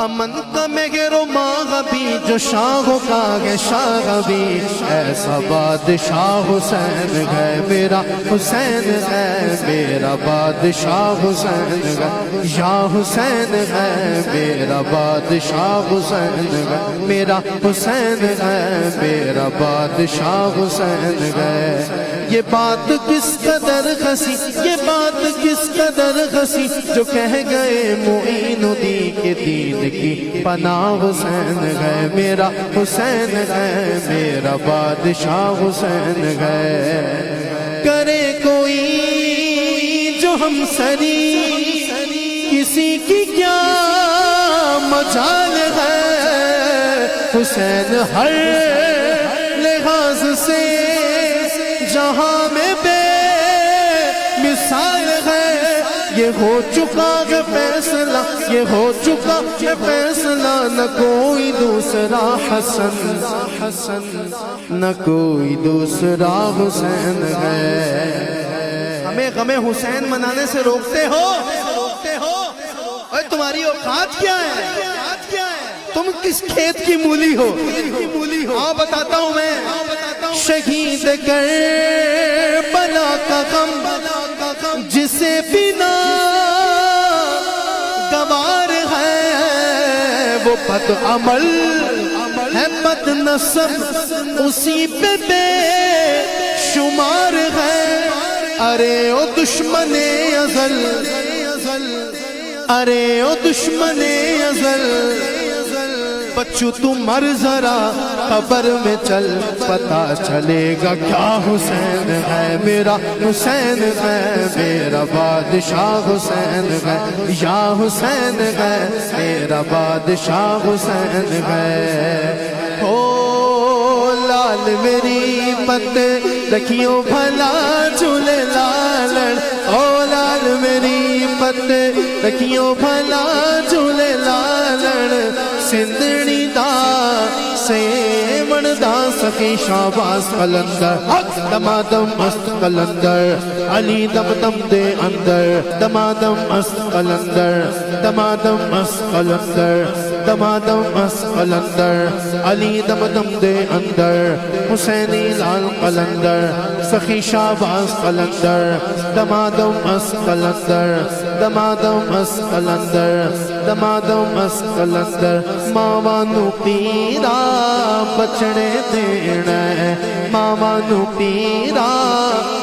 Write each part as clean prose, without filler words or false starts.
امن کا مہر و ماغبی جو شاہوں کا ہے شاغبی، ایسا بادشاہ حسین ہے میرا حسین ہے، میرا بادشاہ حسین ہے، یا حسین ہے میرا بادشاہ حسین ہے، میرا حسین ہے میرا بادشاہ حسین ہے۔ یہ بات کس قدر ہنسی، یہ بات کس قدر ہنسی، جو کہہ گئے معین الدین کے دین کی پناہ حسین ہے، میرا حسین ہے میرا بادشاہ حسین ہے۔ کرے کوئی جو ہم سری، کسی کی کیا مجال ہے، حسین ہر لحاظ سے جہاں میں بے مثال ہے۔ یہ ہو چکا ہے فیصلہ، یہ ہو چکا ہے فیصلہ، نہ کوئی دوسرا حسن، نہ کوئی دوسرا حسین ہے۔ ہمیں غم حسین منانے سے روکتے ہو، اور تمہاری اوقات کیا ہے؟ تم کس کھیت کی مولی ہو؟ ہاں بتاتا ہوں میں، شہید کربلا کا غم جسے بنا گوار ہے، وہ بد عمل ہے بد نسب اسی پہ بے شمار ہے۔ ارے او دشمن ازل، ارے او دشمن ازل، بچو تو مر ذرا قبر میں چل، پتا چلے گا کیا حسین ہے میرا حسین ہے، میرا بادشاہ حسین ہے، یا حسین ہے میرا بادشاہ حسین ہے۔ او لال میری پت رکھیو بھلا جھولے لالن، او لال میری پت رکھیو بھلا جھولے لالن، سندھڑی دا سیمن دا سخی شہباز قلندر، دمادم مست قلندر، علی دم دم دے اندر، دمادم مست قلندر، دمادم مست قلندر، دمادم مست قلندر، علی دم دم دے اندر، حسینی لال قلندر، سخی شہباز قلندر، دمادم مست قلندر، دمادم مست قلندر، دمادم مست قلندر۔ ماما نو پیرا بچڑے دینا ہے، ماما نو پیرا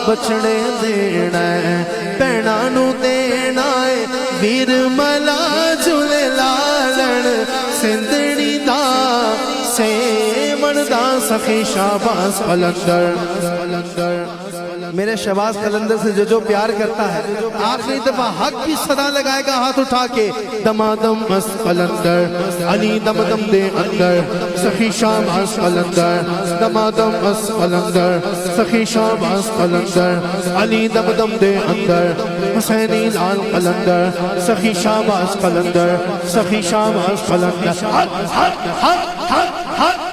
بچڑے دینا ہے، بہنا نو دینا ہے ویر ملا جھولے لالن، سندھڑی دا سیمن دا سخی شہباز قلندر۔ میرے شہباز قلندر سے جو پیار کرتا ہے، آخری دفعہ حق کی صدا لگائے گا ہاتھ اٹھا کے، دمادم مست قلندر، علی دم دم دے اندر، سخی شہباز قلندر، دمادم مست قلندر، سخی شہباز قلندر، علی دم دم دے اندر، حسینی لال قلندر، سخی شہباز قلندر، سخی شہباز قلندر۔ حق حق حق حق حق